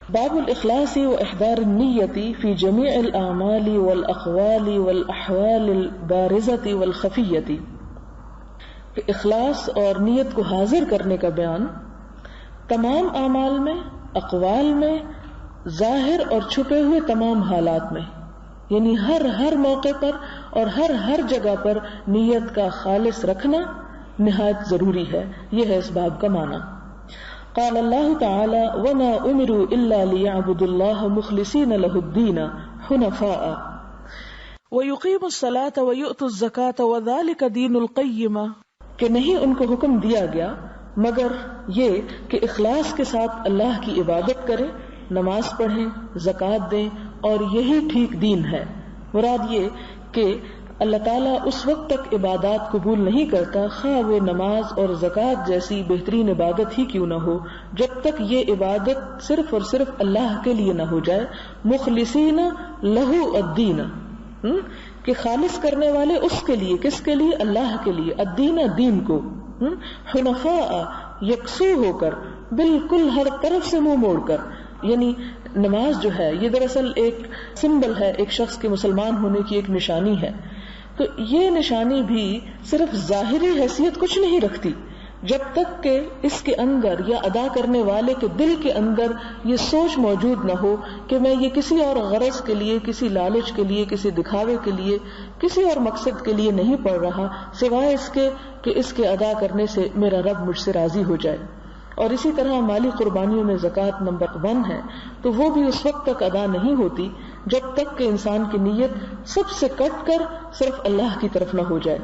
باب الاخلاص واحضار النیت فی جمیع الاعمال والاقوال والاحوال البارزۃ والخفیۃ، کہ اخلاص اور نیت کو حاضر کرنے کا بیان تمام اعمال میں، اقوال میں، ظاہر اور چھپے ہوئے تمام حالات میں، یعنی ہر موقع پر اور ہر جگہ پر نیت کا خالص رکھنا نہایت ضروری ہے. یہ ہے اس باب کا معنی. قال اللہ تعالی وما امروا الا ليعبدوا الله مخلصین له الدین حنفاء ويقيموا الصلاة ويؤتوا الزکاة وذلك دین القیمہ، کہ نہیں ان کو حکم دیا گیا مگر یہ کہ اخلاص کے ساتھ اللہ کی عبادت کریں، نماز پڑھیں، زکوٰۃ دیں، اور یہی ٹھیک دین ہے. مراد یہ کہ اللہ تعالیٰ اس وقت تک عبادات قبول نہیں کرتا، خواہ وہ نماز اور زکوٰۃ جیسی بہترین عبادت ہی کیوں نہ ہو، جب تک یہ عبادت صرف اور صرف اللہ کے لیے نہ ہو جائے. مخلصین لہ الدین، کہ خالص کرنے والے اس کے لیے، کس کے لیے؟ اللہ کے لیے. الدین، دین کو. حنفاء، یکسو ہو کر، بالکل ہر طرف سے منہ موڑ کر. یعنی نماز جو ہے یہ دراصل ایک سمبل ہے، ایک شخص کے مسلمان ہونے کی ایک نشانی ہے. تو یہ نشانی بھی صرف ظاہری حیثیت کچھ نہیں رکھتی جب تک کہ اس کے اندر یا ادا کرنے والے کے دل کے اندر یہ سوچ موجود نہ ہو کہ میں یہ کسی اور غرض کے لیے، کسی لالچ کے لیے، کسی دکھاوے کے لیے، کسی اور مقصد کے لیے نہیں پڑھ رہا سوائے اس کے کہ اس کے ادا کرنے سے میرا رب مجھ سے راضی ہو جائے. اور اسی طرح مالی قربانیوں میں زکوٰۃ نمبر 1 ہے، تو وہ بھی اس وقت تک ادا نہیں ہوتی جب تک کہ انسان کی نیت سب سے کٹ کر صرف اللہ کی طرف نہ ہو جائے.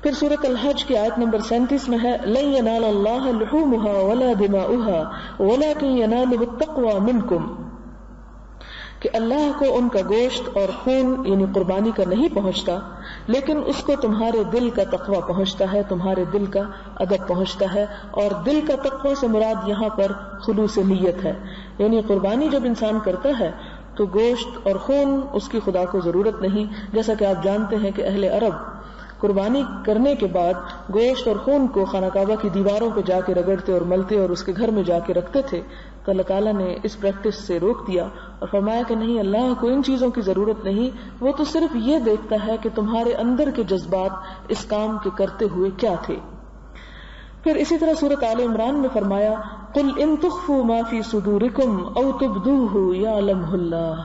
پھر سورۃ الحج کی آیت نمبر 37 میں ہے لن ینال اللہ لحومها ولا دماؤها ولکن ینالہ التقوی منکم، کہ اللہ کو ان کا گوشت اور خون یعنی قربانی کا نہیں پہنچتا، لیکن اس کو تمہارے دل کا تقوی پہنچتا ہے، تمہارے دل کا ادب پہنچتا ہے. اور دل کا تقوی سے مراد یہاں پر خلوص نیت ہے. یعنی قربانی جب انسان کرتا ہے تو گوشت اور خون اس کی خدا کو ضرورت نہیں. جیسا کہ آپ جانتے ہیں کہ اہل عرب قربانی کرنے کے بعد گوشت اور خون کو خانہ کعبہ کی دیواروں پہ جا کے رگڑتے اور ملتے اور اس کے گھر میں جا کے رکھتے تھے. تو اللہ تعالیٰ نے اس پریکٹس سے روک دیا اور فرمایا کہ نہیں، اللہ کو ان چیزوں کی ضرورت نہیں، وہ تو صرف یہ دیکھتا ہے کہ تمہارے اندر کے جذبات اس کام کے کرتے ہوئے کیا تھے. پھر اسی طرح سورۃ آل عمران میں فرمایا قل ان تخفوا ما فی صدورکم او تبدوہ یعلمہ اللہ،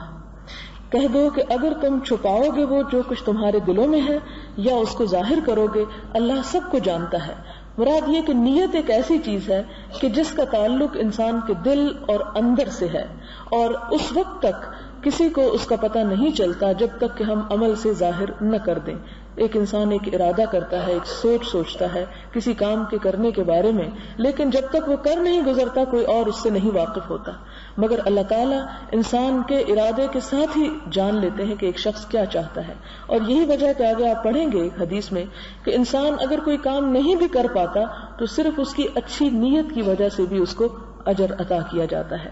کہہ دو کہ اگر تم چھپاؤ گے وہ جو کچھ تمہارے دلوں میں ہے یا اس کو ظاہر کرو گے، اللہ سب کو جانتا ہے. مراد یہ کہ نیت ایک ایسی چیز ہے کہ جس کا تعلق انسان کے دل اور اندر سے ہے، اور اس وقت تک کسی کو اس کا پتہ نہیں چلتا جب تک کہ ہم عمل سے ظاہر نہ کر دیں. ایک انسان ایک ارادہ کرتا ہے، ایک سوچتا ہے کسی کام کے کرنے کے بارے میں، لیکن جب تک وہ کر نہیں گزرتا کوئی اور اس سے نہیں واقف ہوتا. مگر اللہ تعالیٰ انسان کے ارادے کے ساتھ ہی جان لیتے ہیں کہ ایک شخص کیا چاہتا ہے. اور یہی وجہ ہے کہ آگے آپ پڑھیں گے ایک حدیث میں کہ انسان اگر کوئی کام نہیں بھی کر پاتا تو صرف اس کی اچھی نیت کی وجہ سے بھی اس کو اجر عطا کیا جاتا ہے.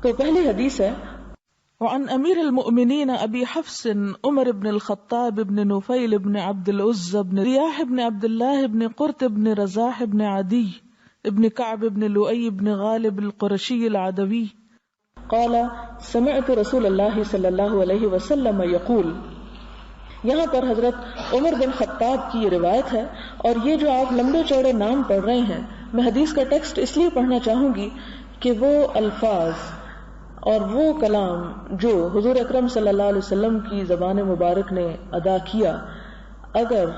تو پہلی حدیث ہے وعن امیر المؤمنین ابی حفص عمر بن الخطاب بن نفیل بن عبد العزى بن ریاح بن عبد الله بن قرط بن رزاح بن عدی ابن کعب بن لؤی بن غالب القرشی العدوی قال سمعت رسول اللہ صلی اللہ علیہ وسلم یقول. یہاں پر حضرت عمر بن خطاب کی یہ روایت ہے، اور یہ جو آپ لمبے چوڑے نام پڑھ رہے ہیں، میں حدیث کا ٹیکسٹ اس لیے پڑھنا چاہوں گی کہ وہ الفاظ اور وہ کلام جو حضور اکرم صلی اللہ علیہ وسلم کی زبان مبارک نے ادا کیا، اگر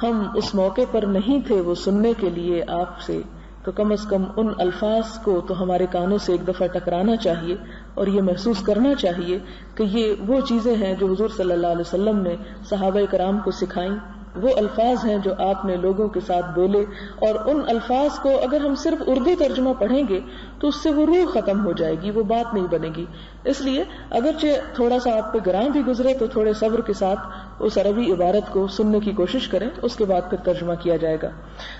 ہم اس موقع پر نہیں تھے وہ سننے کے لیے آپ سے، تو کم از کم ان الفاظ کو تو ہمارے کانوں سے ایک دفعہ ٹکرانا چاہیے اور یہ محسوس کرنا چاہیے کہ یہ وہ چیزیں ہیں جو حضور صلی اللہ علیہ وسلم نے صحابہ کرام کو سکھائیں، وہ الفاظ ہیں جو آپ نے لوگوں کے ساتھ بولے. اور ان الفاظ کو اگر ہم صرف اردو ترجمہ پڑھیں گے تو اس سے وہ روح ختم ہو جائے گی، وہ بات نہیں بنے گی. اس لیے اگرچہ تھوڑا سا آپ پہ گراں بھی گزرے تو تھوڑے صبر کے ساتھ اس عربی عبارت کو سننے کی کوشش کریں، اس کے بعد پھر ترجمہ کیا جائے گا.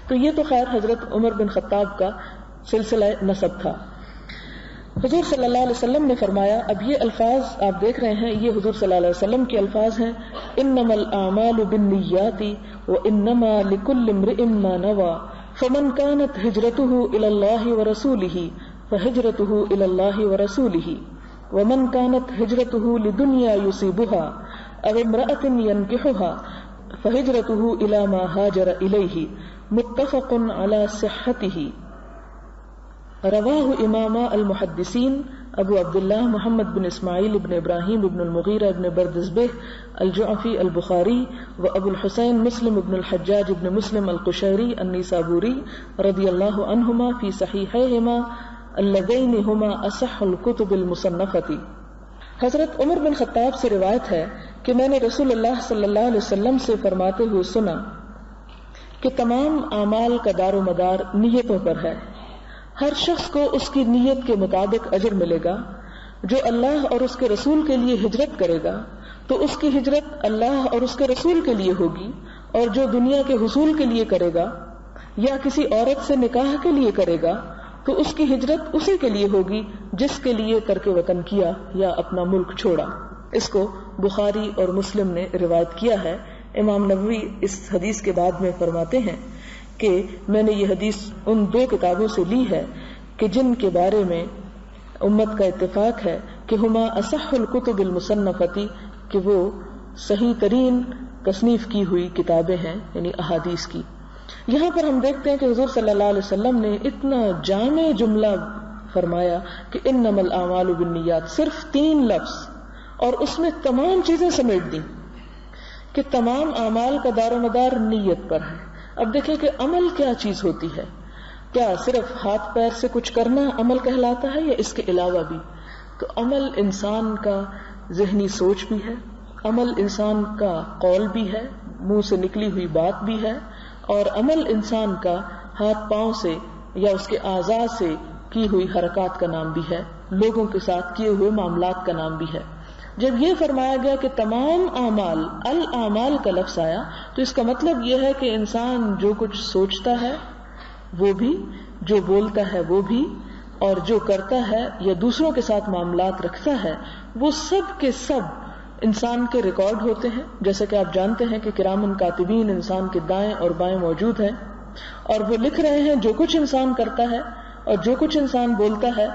تو یہ تو خیر حضرت عمر بن خطاب کا سلسلہ نسب تھا. حضور صلی اللہ علیہ وسلم نے فرمایا، اب یہ الفاظ آپ دیکھ رہے ہیں یہ حضور صلی اللہ علیہ وسلم کے الفاظ ہیں، انما الاعمال بالنیات وانما لكل امرئ ما نوى فمن كانت هجرته الى الله ورسوله فہجرتہ الی اللہ ورسولہ ومن كانت ہجرتہ لدنیا یصیبها او امرأۃ ينکحها فہجرتہ الی ما ہاجر الیہ متفق علی صحتہ. رواہ امام المحدثین ابو عبداللہ محمد بن اسماعیل ابن ابراہیم ابن المغیرہ ابن بردزبہ الجعفی البخاری و ابو الحسین مسلم ابن الحجاج ابن مسلم القشیری النیسابوری رضی اللہ عنہما فی صحیحیہما اللذین ہما اصح الکتب المصنفۃ. حضرت عمر بن خطاب سے روایت ہے کہ میں نے رسول اللہ صلی اللہ علیہ وسلم سے فرماتے ہوئے سنا کہ تمام اعمال کا دار و مدار نیتوں پر ہے. ہر شخص کو اس کی نیت کے مطابق اجر ملے گا. جو اللہ اور اس کے رسول کے لیے ہجرت کرے گا تو اس کی ہجرت اللہ اور اس کے رسول کے لیے ہوگی، اور جو دنیا کے حصول کے لیے کرے گا یا کسی عورت سے نکاح کے لیے کرے گا تو اس کی ہجرت اسی کے لیے ہوگی جس کے لیے ترک وطن کیا یا اپنا ملک چھوڑا. اس کو بخاری اور مسلم نے روایت کیا ہے. امام نووی اس حدیث کے بعد میں فرماتے ہیں کہ میں نے یہ حدیث ان دو کتابوں سے لی ہے کہ جن کے بارے میں امت کا اتفاق ہے کہ ہما اصح الکتب المصنفۃ، کہ وہ صحیح ترین تصنیف کی ہوئی کتابیں ہیں، یعنی احادیث کی. یہاں پر ہم دیکھتے ہیں کہ حضور صلی اللہ علیہ وسلم نے اتنا جامع جملہ فرمایا کہ انما الاعمال بالنیات، صرف 3 لفظ، اور اس میں تمام چیزیں سمیٹ دی کہ تمام اعمال کا دار و مدار نیت پر ہے. اب دیکھیں کہ عمل کیا چیز ہوتی ہے. کیا صرف ہاتھ پیر سے کچھ کرنا عمل کہلاتا ہے یا اس کے علاوہ بھی؟ تو عمل انسان کا ذہنی سوچ بھی ہے، عمل انسان کا قول بھی ہے، منہ سے نکلی ہوئی بات بھی ہے، اور عمل انسان کا ہاتھ پاؤں سے یا اس کے اعضاء سے کی ہوئی حرکات کا نام بھی ہے، لوگوں کے ساتھ کیے ہوئے معاملات کا نام بھی ہے. جب یہ فرمایا گیا کہ تمام اعمال، الاعمال کا لفظ آیا، تو اس کا مطلب یہ ہے کہ انسان جو کچھ سوچتا ہے وہ بھی، جو بولتا ہے وہ بھی، اور جو کرتا ہے یا دوسروں کے ساتھ معاملات رکھتا ہے، وہ سب کے سب انسان کے ریکارڈ ہوتے ہیں. جیسا کہ آپ جانتے ہیں کہ کرامن کاتبین انسان کے دائیں اور بائیں موجود ہیں، اور وہ لکھ رہے ہیں جو کچھ انسان کرتا ہے اور جو کچھ انسان بولتا ہے.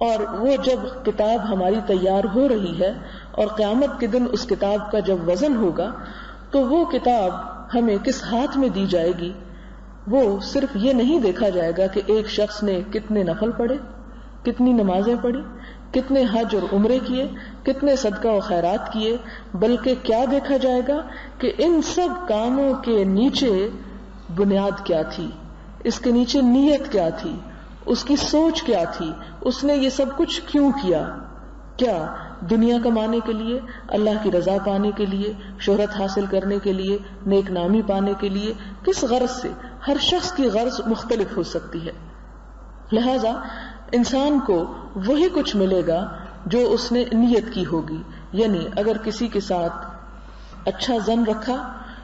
اور وہ جب کتاب ہماری تیار ہو رہی ہے اور قیامت کے دن اس کتاب کا جب وزن ہوگا تو وہ کتاب ہمیں کس ہاتھ میں دی جائے گی، وہ صرف یہ نہیں دیکھا جائے گا کہ ایک شخص نے کتنے نفل پڑھے، کتنی نمازیں پڑھی، کتنے حج اور عمرے کیے، کتنے صدقہ و خیرات کیے، بلکہ کیا دیکھا جائے گا کہ ان سب کاموں کے نیچے بنیاد کیا تھی، اس کے نیچے نیت کیا تھی، اس کی سوچ کیا تھی، اس نے یہ سب کچھ کیوں کیا. کیا دنیا کمانے کے لیے، اللہ کی رضا پانے کے لیے، شہرت حاصل کرنے کے لیے، نیک نامی پانے کے لیے، کس غرض سے؟ ہر شخص کی غرض مختلف ہو سکتی ہے. لہذا انسان کو وہی کچھ ملے گا جو اس نے نیت کی ہوگی. یعنی اگر کسی کے ساتھ اچھا ظن رکھا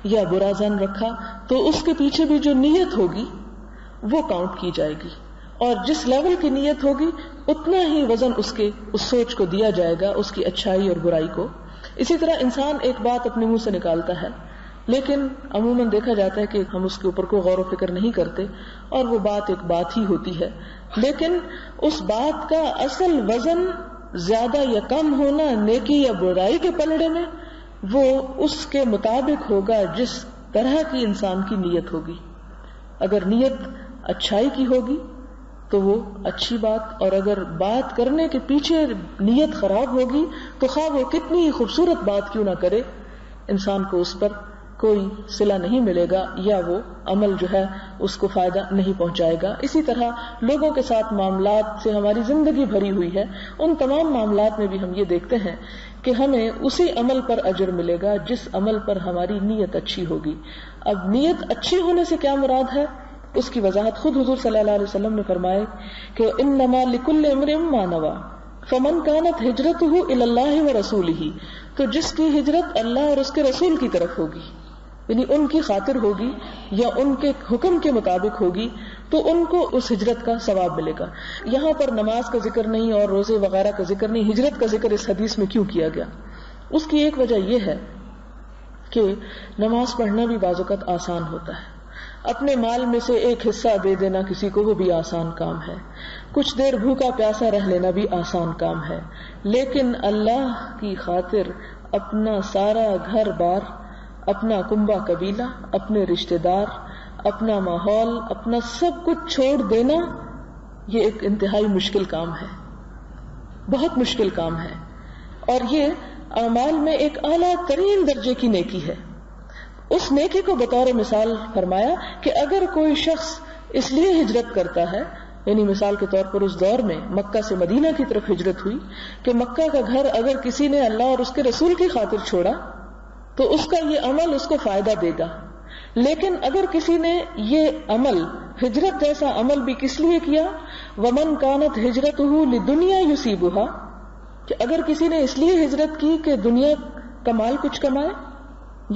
یا برا ظن رکھا تو اس کے پیچھے بھی جو نیت ہوگی وہ کاؤنٹ کی جائے گی، اور جس لیول کی نیت ہوگی اتنا ہی وزن اس سوچ کو دیا جائے گا، اس کی اچھائی اور برائی کو. اسی طرح انسان ایک بات اپنے منہ سے نکالتا ہے، لیکن عموماً دیکھا جاتا ہے کہ ہم اس کے اوپر کوئی غور و فکر نہیں کرتے، اور وہ بات ایک بات ہی ہوتی ہے. لیکن اس بات کا اصل وزن زیادہ یا کم ہونا نیکی یا برائی کے پلڑے میں وہ اس کے مطابق ہوگا جس طرح کی انسان کی نیت ہوگی. اگر نیت اچھائی کی ہوگی تو وہ اچھی بات، اور اگر بات کرنے کے پیچھے نیت خراب ہوگی تو خواہ وہ کتنی ہی خوبصورت بات کیوں نہ کرے، انسان کو اس پر کوئی صلہ نہیں ملے گا، یا وہ عمل جو ہے اس کو فائدہ نہیں پہنچائے گا. اسی طرح لوگوں کے ساتھ معاملات سے ہماری زندگی بھری ہوئی ہے، ان تمام معاملات میں بھی ہم یہ دیکھتے ہیں کہ ہمیں اسی عمل پر اجر ملے گا جس عمل پر ہماری نیت اچھی ہوگی. اب نیت اچھی ہونے سے کیا مراد ہے، اس کی وضاحت خود حضور صلی اللہ علیہ وسلم نے فرمائے کہ انما لکل امرئ ما نوى فمن كانت ہجرته الى اللہ ورسولہ، تو جس کی ہجرت اللہ اور اس کے رسول کی طرف ہوگی، یعنی ان کی خاطر ہوگی یا ان کے حکم کے مطابق ہوگی، تو ان کو اس ہجرت کا ثواب ملے گا. یہاں پر نماز کا ذکر نہیں اور روزے وغیرہ کا ذکر نہیں، ہجرت کا ذکر اس حدیث میں کیوں کیا گیا؟ اس کی ایک وجہ یہ ہے کہ نماز پڑھنا بھی بعض اوقات آسان ہوتا ہے، اپنے مال میں سے ایک حصہ دے دینا کسی کو وہ بھی آسان کام ہے، کچھ دیر بھوکا پیاسا رہ لینا بھی آسان کام ہے، لیکن اللہ کی خاطر اپنا سارا گھر بار، اپنا کنبہ قبیلہ، اپنے رشتہ دار، اپنا ماحول، اپنا سب کچھ چھوڑ دینا، یہ ایک انتہائی مشکل کام ہے، بہت مشکل کام ہے، اور یہ اعمال میں ایک اعلیٰ ترین درجے کی نیکی ہے۔ اس نیکی کو بطور مثال فرمایا کہ اگر کوئی شخص اس لیے ہجرت کرتا ہے، یعنی مثال کے طور پر اس دور میں مکہ سے مدینہ کی طرف ہجرت ہوئی کہ مکہ کا گھر اگر کسی نے اللہ اور اس کے رسول کی خاطر چھوڑا تو اس کا یہ عمل اس کو فائدہ دے گا، لیکن اگر کسی نے یہ عمل ہجرت جیسا عمل بھی کس لیے کیا، ومن کانت ہجرتہ لدنیا یصیبها، کہ اگر کسی نے اس لیے ہجرت کی کہ دنیا کا مال کچھ کمائے،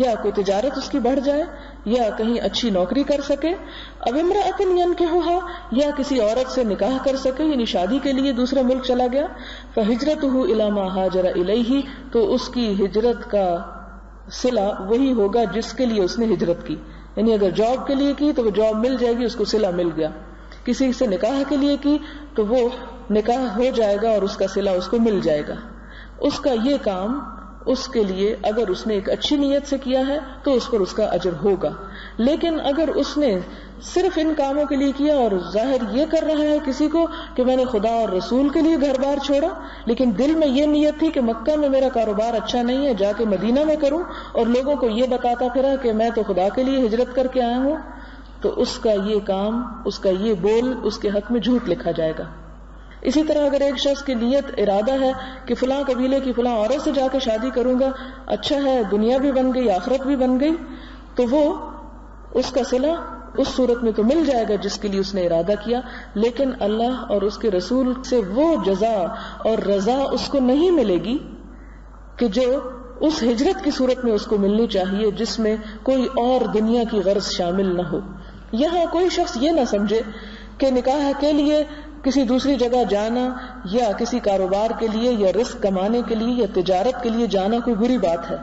یا کوئی تجارت اس کی بڑھ جائے، یا کہیں اچھی نوکری کر سکے، اب امرأۃ ینکحها، یا کسی عورت سے نکاح کر سکے، یعنی شادی کے لیے دوسرے ملک چلا گیا، فہجرتہ الی ما ہاجر الیہ، تو اس کی ہجرت کا صلہ وہی ہوگا جس کے لیے اس نے ہجرت کی، یعنی اگر جاب کے لیے کی تو وہ جاب مل جائے گی، اس کو صلہ مل گیا، کسی سے نکاح کے لیے کی تو وہ نکاح ہو جائے گا اور اس کا صلہ اس کو مل جائے گا۔ اس کا یہ کام اس کے لیے اگر اس نے ایک اچھی نیت سے کیا ہے تو اس پر اس کا اجر ہوگا، لیکن اگر اس نے صرف ان کاموں کے لیے کیا اور ظاہر یہ کر رہا ہے کسی کو کہ میں نے خدا اور رسول کے لیے گھر بار چھوڑا، لیکن دل میں یہ نیت تھی کہ مکہ میں میرا کاروبار اچھا نہیں ہے، جا کے مدینہ میں کروں، اور لوگوں کو یہ بتاتا پھرا کہ میں تو خدا کے لیے ہجرت کر کے آیا ہوں، تو اس کا یہ کام، اس کا یہ بول اس کے حق میں جھوٹ لکھا جائے گا۔ اسی طرح اگر ایک شخص کی نیت ارادہ ہے کہ فلاں قبیلے کی فلاں عورت سے جا کے شادی کروں گا، اچھا ہے، دنیا بھی بن گئی آخرت بھی بن گئی، تو وہ اس کا صلہ اس صورت میں تو مل جائے گا جس کے لیے اس نے ارادہ کیا، لیکن اللہ اور اس کے رسول سے وہ جزا اور رضا اس کو نہیں ملے گی کہ جو اس ہجرت کی صورت میں اس کو ملنی چاہیے، جس میں کوئی اور دنیا کی غرض شامل نہ ہو۔ یہاں کوئی شخص یہ نہ سمجھے کہ نکاح کے لیے کسی دوسری جگہ جانا یا کسی کاروبار کے لیے یا رزق کمانے کے لیے یا تجارت کے لیے جانا کوئی بری بات ہے،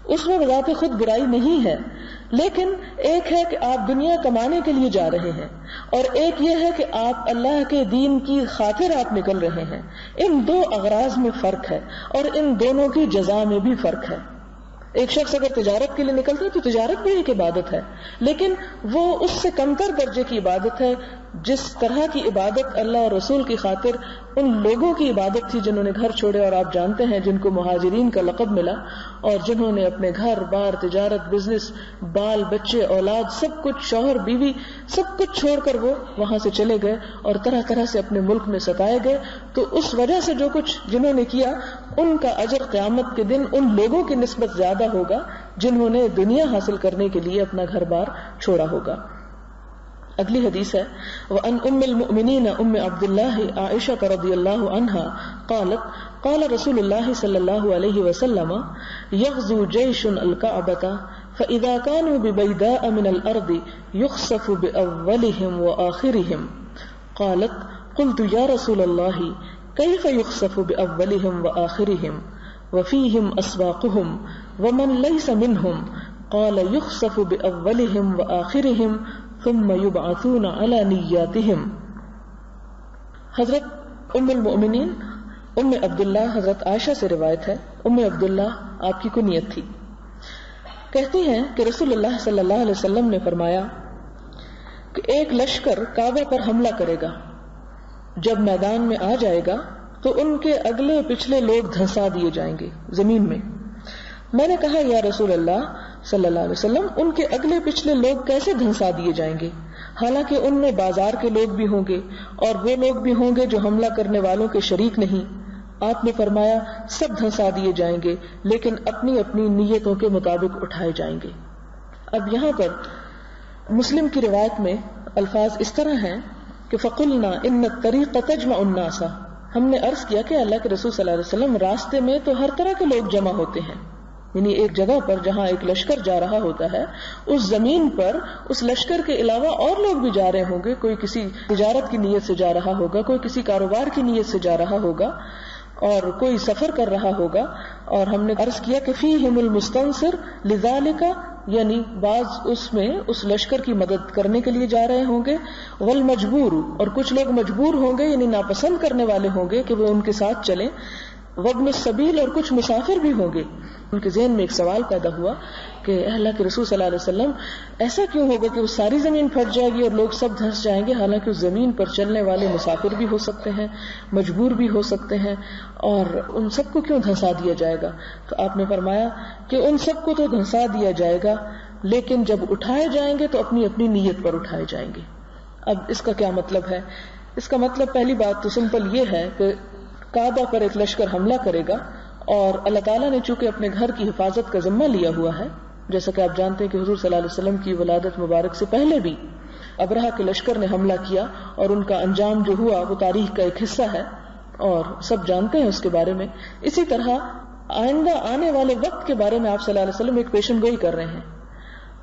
اس میں بذات خود برائی نہیں ہے، لیکن ایک ہے کہ آپ دنیا کمانے کے لیے جا رہے ہیں، اور ایک یہ ہے کہ آپ اللہ کے دین کی خاطر آپ نکل رہے ہیں۔ ان دو اغراض میں فرق ہے اور ان دونوں کی جزا میں بھی فرق ہے۔ ایک شخص اگر تجارت کے لیے نکلتا ہے تو تجارت بھی ایک عبادت ہے، لیکن وہ اس سے کمتر درجے کی عبادت ہے جس طرح کی عبادت اللہ اور رسول کی خاطر ان لوگوں کی عبادت تھی جنہوں نے گھر چھوڑے، اور آپ جانتے ہیں جن کو مہاجرین کا لقب ملا، اور جنہوں نے اپنے گھر بار، تجارت، بزنس، بال بچے، اولاد، سب کچھ، شوہر بیوی، سب کچھ چھوڑ کر وہ وہاں سے چلے گئے اور طرح طرح سے اپنے ملک میں ستائے گئے، تو اس وجہ سے جو کچھ جنہوں نے کیا ان کا اجر قیامت کے دن ان لوگوں کی نسبت زیادہ ہوگا جنہوں نے دنیا حاصل کرنے کے لیے اپنا گھر بار چھوڑا ہوگا۔ اگلی حدیث ہے، وَأَنْ أُمِّ الْمُؤْمِنِينَ أُمِّ عَبْدِ اللَّهِ عائشة رضی اللہ عنہا قالت قال رسول اللہ صلی اللہ علیہ وسلم يغزو جيش الكعبة فإذا كانوا ببيداء من الأرض يخسف بأولهم وآخرهم قالت قلت يا رسول الله كيف يخسف بأولهم وآخرهم وفيهم أسواقهم ومن ليس منهم قال يخسف بأولهم وآخرهم ثم يبعثون على نياتهم۔ حضرت ام المؤمنین ام عبداللہ حضرت عائشہ سے روایت ہے، ام عبداللہ آپ کی کنیت تھی، کہتی ہیں کہ رسول اللہ صلی اللہ علیہ وسلم نے فرمایا کہ ایک لشکر کعبہ پر حملہ کرے گا، جب میدان میں آ جائے گا تو ان کے اگلے پچھلے لوگ دھنسا دیے جائیں گے زمین میں۔ میں نے کہا یا رسول اللہ صلی اللہ علیہ وسلم، ان کے اگلے پچھلے لوگ کیسے دھنسا دیے جائیں گے، حالانکہ ان میں بازار کے لوگ بھی ہوں گے اور وہ لوگ بھی ہوں گے جو حملہ کرنے والوں کے شریک نہیں۔ آپ نے فرمایا سب دھنسا دیے جائیں گے لیکن اپنی اپنی نیتوں کے مطابق اٹھائے جائیں گے۔ اب یہاں پر مسلم کی روایت میں الفاظ اس طرح ہیں کہ فَقُلْنَا إِنَّ الطَّرِيقَ تَجْمَعُ النَّاسَ، ہم نے عرض کیا کہ اللہ کے رسول صلی اللہ علیہ وسلم راستے میں تو ہر طرح کے لوگ جمع ہوتے ہیں، یعنی ایک جگہ پر جہاں ایک لشکر جا رہا ہوتا ہے اس زمین پر اس لشکر کے علاوہ اور لوگ بھی جا رہے ہوں گے، کوئی کسی تجارت کی نیت سے جا رہا ہوگا، کوئی کسی کاروبار کی نیت سے جا رہا ہوگا اور کوئی سفر کر رہا ہوگا، اور ہم نے عرض کیا کہ فیہم المستنصر لذالک یعنی بعض اس میں اس لشکر کی مدد کرنے کے لیے جا رہے ہوں گے، والمجبور، اور کچھ لوگ مجبور ہوں گے یعنی ناپسند کرنے والے ہوں گے کہ وہ ان کے ساتھ چلیں، وابن السبیل، اور کچھ مسافر بھی ہوں گے۔ ان کے ذہن میں ایک سوال پیدا ہوا کہ اے اللہ کے رسول صلی اللہ علیہ وسلم، ایسا کیوں ہوگا کہ وہ ساری زمین پھٹ جائے گی اور لوگ سب دھنس جائیں گے، حالانکہ اس زمین پر چلنے والے مسافر بھی ہو سکتے ہیں، مجبور بھی ہو سکتے ہیں، اور ان سب کو کیوں دھنسا دیا جائے گا؟ تو آپ نے فرمایا کہ ان سب کو تو دھنسا دیا جائے گا، لیکن جب اٹھائے جائیں گے تو اپنی اپنی نیت پر اٹھائے جائیں گے۔ اب اس کا کیا مطلب ہے؟ اس کا مطلب پہلی بات تو سمپل یہ ہے کہ کعبہ پر ایک لشکر حملہ کرے گا، اور اللہ تعالیٰ نے چونکہ اپنے گھر کی حفاظت کا ذمہ لیا ہوا ہے، جیسا کہ آپ جانتے ہیں کہ حضور صلی اللہ علیہ وسلم کی ولادت مبارک سے پہلے بھی ابرہہ کے لشکر نے حملہ کیا، اور ان کا انجام جو ہوا وہ تاریخ کا ایک حصہ ہے اور سب جانتے ہیں اس کے بارے میں۔ اسی طرح آئندہ آنے والے وقت کے بارے میں آپ صلی اللہ علیہ وسلم ایک پیشن گوئی کر رہے ہیں۔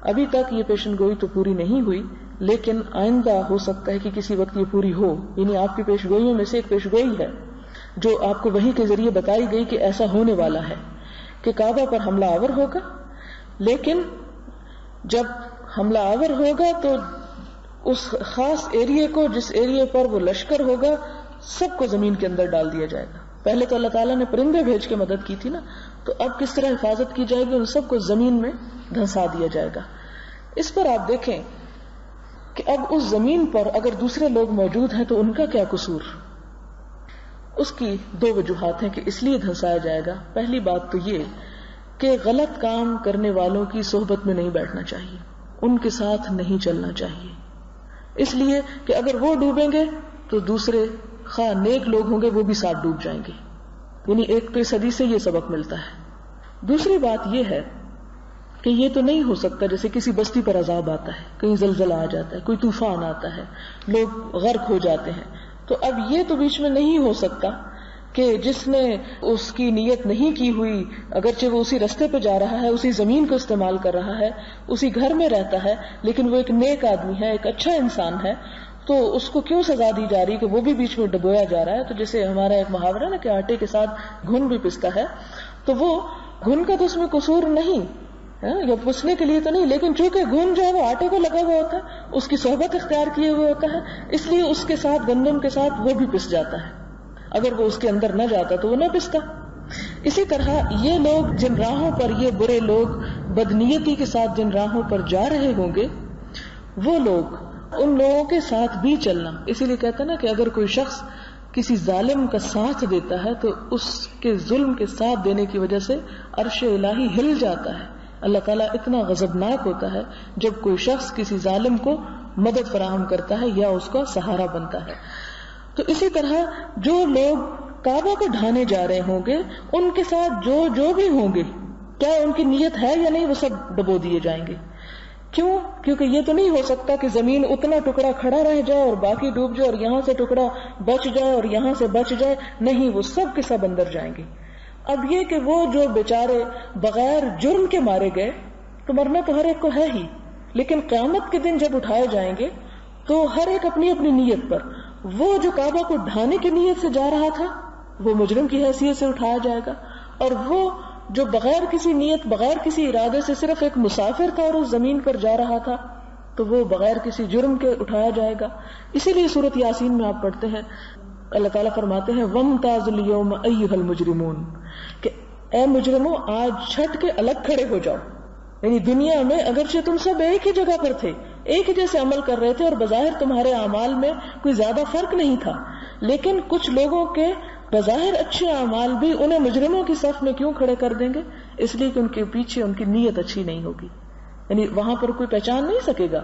ابھی تک یہ پیشن گوئی تو پوری نہیں ہوئی، لیکن آئندہ ہو سکتا ہے کہ کسی وقت یہ پوری ہو، یعنی آپ کی پیش گوئیوں میں سے ایک پیش گوئی ہے جو آپ کو وحی کے ذریعے بتائی گئی کہ ایسا ہونے والا ہے کہ کعبہ پر حملہ آور ہوگا، لیکن جب حملہ آور ہوگا تو اس خاص ایریے کو، جس ایریے پر وہ لشکر ہوگا، سب کو زمین کے اندر ڈال دیا جائے گا۔ پہلے تو اللہ تعالیٰ نے پرندے بھیج کے مدد کی تھی نا، تو اب کس طرح حفاظت کی جائے گی؟ ان سب کو زمین میں دھنسا دیا جائے گا۔ اس پر آپ دیکھیں کہ اب اس زمین پر اگر دوسرے لوگ موجود ہیں تو ان کا کیا قصور؟ اس کی دو وجوہات ہیں کہ اس لیے دھنسایا جائے گا۔ پہلی بات تو یہ کہ غلط کام کرنے والوں کی صحبت میں نہیں بیٹھنا چاہیے، ان کے ساتھ نہیں چلنا چاہیے، اس لیے کہ اگر وہ ڈوبیں گے تو دوسرے خواہ نیک لوگ ہوں گے وہ بھی ساتھ ڈوب جائیں گے، یعنی ایک تو اس حدیث سے یہ سبق ملتا ہے۔ دوسری بات یہ ہے کہ یہ تو نہیں ہو سکتا جیسے کسی بستی پر عذاب آتا ہے، کہیں زلزلہ آ جاتا ہے، کوئی طوفان آتا ہے، لوگ غرق ہو جاتے ہیں، تو اب یہ تو بیچ میں نہیں ہو سکتا کہ جس نے اس کی نیت نہیں کی ہوئی، اگرچہ وہ اسی رستے پہ جا رہا ہے، اسی زمین کو استعمال کر رہا ہے، اسی گھر میں رہتا ہے، لیکن وہ ایک نیک آدمی ہے، ایک اچھا انسان ہے، تو اس کو کیوں سزا دی جا رہی کہ وہ بھی بیچ میں ڈبویا جا رہا ہے؟ تو جیسے ہمارا ایک محاورہ نا کہ آٹے کے ساتھ گھن بھی پستا ہے، تو وہ گھن کا تو اس میں قصور نہیں یا پسنے کے لیے تو نہیں، لیکن چونکہ گھن جو ہے وہ آٹے کو لگا ہوا ہوتا ہے، اس کی صحبت اختیار کیے ہوئے ہوتا ہے، اس لیے اس کے ساتھ گندم کے ساتھ وہ بھی پس جاتا ہے، اگر وہ اس کے اندر نہ جاتا تو وہ نہ پستا۔ اسی طرح یہ لوگ جن راہوں پر، یہ برے لوگ بدنیتی کے ساتھ جن راہوں پر جا رہے ہوں گے، وہ لوگ ان لوگوں کے ساتھ بھی چلنا۔ اسی لیے کہتا ہے نا کہ اگر کوئی شخص کسی ظالم کا ساتھ دیتا ہے تو اس کے ظلم کے ساتھ دینے کی وجہ سے عرش الہی ہل جاتا ہے۔ اللہ تعالیٰ اتنا غضبناک ہوتا ہے جب کوئی شخص کسی ظالم کو مدد فراہم کرتا ہے یا اس کا سہارا بنتا ہے۔ تو اسی طرح جو لوگ کعبہ کو ڈھانے جا رہے ہوں گے، ان کے ساتھ جو بھی ہوں گے، کیا ان کی نیت ہے یا نہیں، وہ سب ڈبو دیے جائیں گے۔ کیوں؟ کیونکہ یہ تو نہیں ہو سکتا کہ زمین اتنا ٹکڑا کھڑا رہ جائے اور باقی ڈوب جائے، اور یہاں سے ٹکڑا بچ جائے اور یہاں سے بچ جائے، نہیں، وہ سب کے سب اندر جائیں گے۔ اب یہ کہ وہ جو بیچارے بغیر جرم کے مارے گئے، تو مرنا تو ہر ایک کو ہے ہی، لیکن قیامت کے دن جب اٹھائے جائیں گے تو ہر ایک اپنی اپنی نیت پر، وہ جو کعبہ کو ڈھانے کی نیت سے جا رہا تھا وہ مجرم کی حیثیت سے اٹھایا جائے گا، اور وہ جو بغیر کسی نیت، بغیر کسی ارادے سے صرف ایک مسافر تھا اور اس زمین پر جا رہا تھا، تو وہ بغیر کسی جرم کے اٹھایا جائے گا۔ اسی لیے سورۃ یاسین میں آپ پڑھتے ہیں، اللہ تعالیٰ فرماتے ہیں وَامْتَازُوا الْيَوْمَ أَيُّهَا الْمُجْرِمُونَ کہ اے مجرموں آج چھٹ کے الگ کھڑے ہو جاؤ۔ یعنی دنیا میں اگرچہ تم سب ایک ہی جگہ پر تھے، ایک ہی جیسے عمل کر رہے تھے اور بظاہر تمہارے اعمال میں کوئی زیادہ فرق نہیں تھا، لیکن کچھ لوگوں کے بظاہر اچھے اعمال بھی انہیں مجرموں کی صف میں کیوں کھڑے کر دیں گے؟ اس لیے کہ ان کے پیچھے ان کی نیت اچھی نہیں ہوگی، یعنی وہاں پر کوئی پہچان نہیں سکے گا۔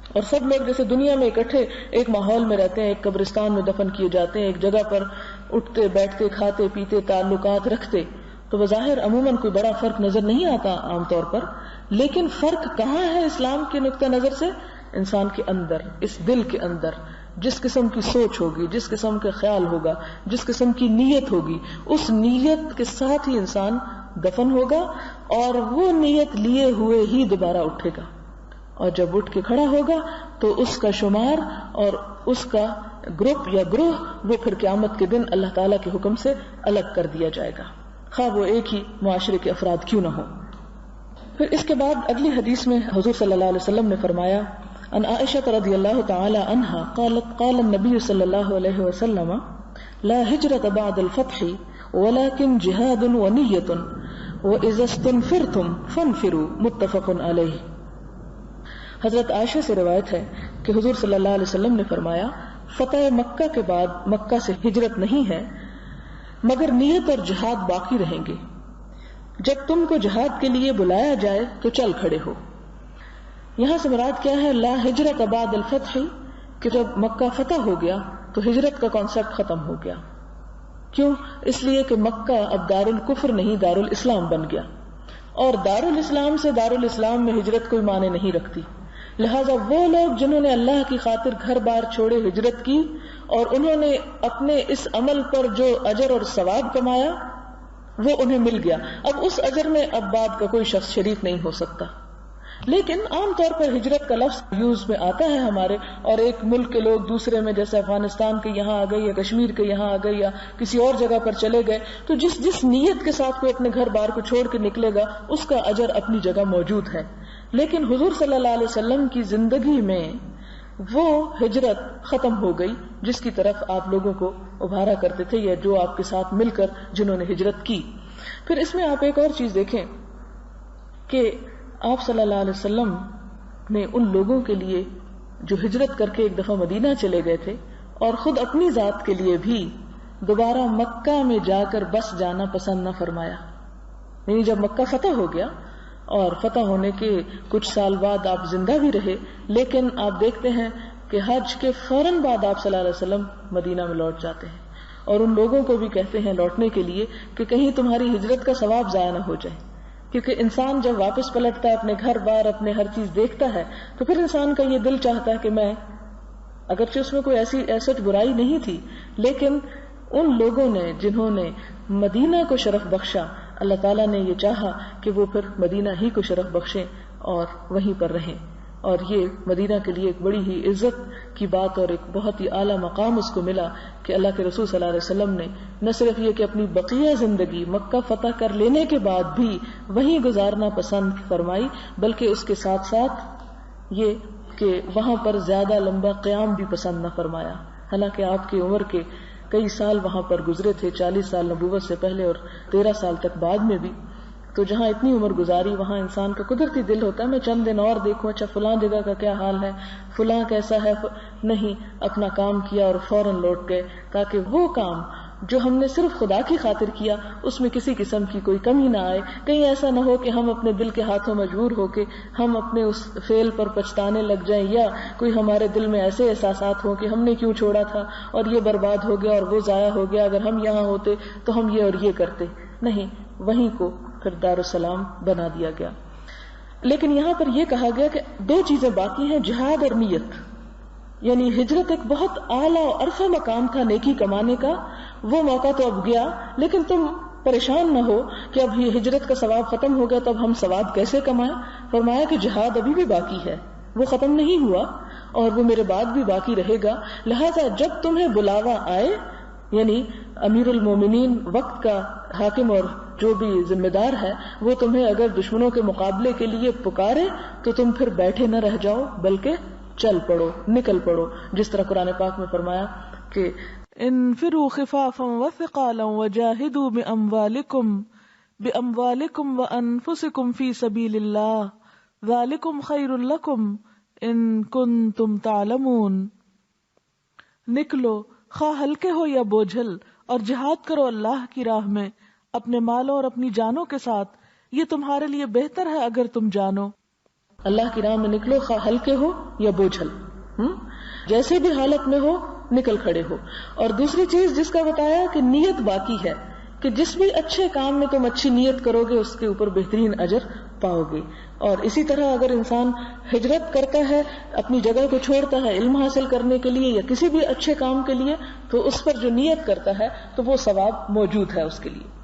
اور سب لوگ جیسے دنیا میں اکٹھے ایک ماحول میں رہتے ہیں، ایک قبرستان میں دفن کیے جاتے ہیں، ایک جگہ پر اٹھتے بیٹھتے کھاتے پیتے تعلقات رکھتے، تو بظاہر عموماً کوئی بڑا فرق نظر نہیں آتا عام طور پر، لیکن فرق کہاں ہے اسلام کے نقطہ نظر سے؟ انسان کے اندر، اس دل کے اندر جس قسم کی سوچ ہوگی، جس قسم کا خیال ہوگا، جس قسم کی نیت ہوگی، اس نیت کے ساتھ ہی انسان دفن ہوگا اور وہ نیت لیے ہوئے ہی دوبارہ اٹھے گا، اور جب اٹھ کے کھڑا ہوگا تو اس کا شمار اور اس کا گروپ یا گروہ وہ پھر قیامت کے دن اللہ تعالیٰ کے حکم سے الگ کر دیا جائے گا، خواہ وہ ایک ہی معاشرے کے افراد کیوں نہ ہو۔ پھر اس کے بعد اگلی حدیث میں حضور صلی اللہ علیہ وسلم نے فرمایا ان عائشہ رضی اللہ تعالی عنہا قالت قال النبی صلی اللہ علیہ وسلم لا ہجرت بعد الفتح ولكن جہاد ونیۃ وَإِذَا اسْتَنْفِرْتُمْ فَانْفِرُوا متفق علیہ۔ حضرت عائشہ سے روایت ہے کہ حضور صلی اللہ علیہ وسلم نے فرمایا فتح مکہ کے بعد مکہ سے ہجرت نہیں ہے مگر نیت اور جہاد باقی رہیں گے، جب تم کو جہاد کے لیے بلایا جائے تو چل کھڑے ہو۔ یہاں سے مراد کیا ہے؟ لا ہجرت بعد الفتح، کہ جب مکہ فتح ہو گیا تو ہجرت کا کانسیپٹ ختم ہو گیا۔ کیوں؟ اس لیے کہ مکہ اب دار الکفر نہیں دار الاسلام بن گیا، اور دار الاسلام سے دار الاسلام میں ہجرت کوئی معنی نہیں رکھتی۔ لہٰذا وہ لوگ جنہوں نے اللہ کی خاطر گھر بار چھوڑے ہجرت کی اور انہوں نے اپنے اس عمل پر جو اجر اور ثواب کمایا وہ انہیں مل گیا، اب اس اجر میں اب بعد کا کوئی شخص شریک نہیں ہو سکتا۔ لیکن عام طور پر ہجرت کا لفظ یوز میں آتا ہے ہمارے، اور ایک ملک کے لوگ دوسرے میں، جیسے افغانستان کے یہاں آ گئے یا کشمیر کے یہاں آ گئے یا کسی اور جگہ پر چلے گئے، تو جس نیت کے ساتھ کوئی اپنے گھر بار کو چھوڑ کے نکلے گا اس کا اجر اپنی جگہ موجود ہے۔ لیکن حضور صلی اللہ علیہ وسلم کی زندگی میں وہ ہجرت ختم ہو گئی جس کی طرف آپ لوگوں کو ابھارا کرتے تھے، یا جو آپ کے ساتھ مل کر جنہوں نے ہجرت کی۔ پھر اس میں آپ ایک اور چیز دیکھیں کہ آپ صلی اللہ علیہ وسلم نے ان لوگوں کے لیے جو ہجرت کر کے ایک دفعہ مدینہ چلے گئے تھے اور خود اپنی ذات کے لیے بھی دوبارہ مکہ میں جا کر بس جانا پسند نہ فرمایا۔ یعنی جب مکہ فتح ہو گیا اور فتح ہونے کے کچھ سال بعد آپ زندہ بھی رہے، لیکن آپ دیکھتے ہیں کہ حج کے فوراً بعد آپ صلی اللہ علیہ وسلم مدینہ میں لوٹ جاتے ہیں، اور ان لوگوں کو بھی کہتے ہیں لوٹنے کے لیے کہ کہیں تمہاری ہجرت کا ثواب ضائع نہ ہو جائے، کیونکہ انسان جب واپس پلٹتا ہے اپنے گھر بار اپنے ہر چیز دیکھتا ہے تو پھر انسان کا یہ دل چاہتا ہے کہ میں، اگرچہ اس میں کوئی ایسی برائی نہیں تھی، لیکن ان لوگوں نے جنہوں نے مدینہ کو شرف بخشا، اللہ تعالیٰ نے یہ چاہا کہ وہ پھر مدینہ ہی کو شرف بخشیں اور وہیں پر رہیں، اور یہ مدینہ کے لیے ایک بڑی ہی عزت کی بات اور ایک بہت ہی اعلیٰ مقام اس کو ملا کہ اللہ کے رسول صلی اللہ علیہ وسلم نے نہ صرف یہ کہ اپنی بقیہ زندگی مکہ فتح کر لینے کے بعد بھی وہیں گزارنا پسند فرمائی، بلکہ اس کے ساتھ ساتھ یہ کہ وہاں پر زیادہ لمبا قیام بھی پسند نہ فرمایا، حالانکہ آپ کی عمر کے کئی سال وہاں پر گزرے تھے، 40 سال نبوت سے پہلے اور 13 سال تک بعد میں بھی، تو جہاں اتنی عمر گزاری وہاں انسان کا قدرتی دل ہوتا ہے میں چند دن اور دیکھوں، اچھا فلاں جگہ کا کیا حال ہے، فلاں کیسا ہے، نہیں، اپنا کام کیا اور فوراً لوٹ گئے، تاکہ وہ کام جو ہم نے صرف خدا کی خاطر کیا اس میں کسی قسم کی کوئی کمی نہ آئے، کہیں ایسا نہ ہو کہ ہم اپنے دل کے ہاتھوں مجبور ہو کے ہم اپنے اس فعل پر پچھتانے لگ جائیں، یا کوئی ہمارے دل میں ایسے احساسات ہوں کہ ہم نے کیوں چھوڑا تھا اور یہ برباد ہو گیا اور وہ ضائع ہو گیا، اگر ہم یہاں ہوتے تو ہم یہ اور یہ کرتے، نہیں، وہیں کو پھر دارالسلام بنا دیا گیا۔ لیکن یہاں پر یہ کہا گیا کہ 2 چیزیں باقی ہیں، جہاد اور نیت، یعنی ہجرت ایک بہت اعلیٰ اور عرفہ مقام تھا نیکی کمانے کا، وہ موقع تو اب گیا، لیکن تم پریشان نہ ہو کہ اب یہ ہجرت کا ثواب ختم ہو گیا تو اب ہم ثواب کیسے کمائیں۔ فرمایا کہ جہاد ابھی بھی باقی ہے، وہ ختم نہیں ہوا اور وہ میرے بعد بھی باقی رہے گا، لہذا جب تمہیں بلاوا آئے، یعنی امیر المومنین وقت کا حاکم اور جو بھی ذمہ دار ہے وہ تمہیں اگر دشمنوں کے مقابلے کے لیے پکارے تو تم پھر بیٹھے نہ رہ جاؤ بلکہ چل پڑو، نکل پڑو، جس طرح قرآن پاک میں فرمایا کہ انفروا خفافا وثقالا وجاہدوا باموالکم وانفسکم فی سبیل اللہ ذالکم خیر لکم ان کنتم تعلمون۔ نکلو، خواہ ہلکے ہو یا بوجھل، اور جہاد کرو اللہ کی راہ میں اپنے مالوں اور اپنی جانوں کے ساتھ، یہ تمہارے لیے بہتر ہے اگر تم جانو۔ اللہ کی راہ میں نکلو، خواہ ہلکے ہو یا بوجھل، جیسے بھی حالت میں ہو نکل کھڑے ہو۔ اور دوسری چیز جس کا بتایا کہ نیت باقی ہے، کہ جس بھی اچھے کام میں تم اچھی نیت کرو گے اس کے اوپر بہترین اجر پاؤ گے۔ اور اسی طرح اگر انسان ہجرت کرتا ہے، اپنی جگہ کو چھوڑتا ہے علم حاصل کرنے کے لیے یا کسی بھی اچھے کام کے لیے، تو اس پر جو نیت کرتا ہے تو وہ ثواب موجود ہے اس کے لیے۔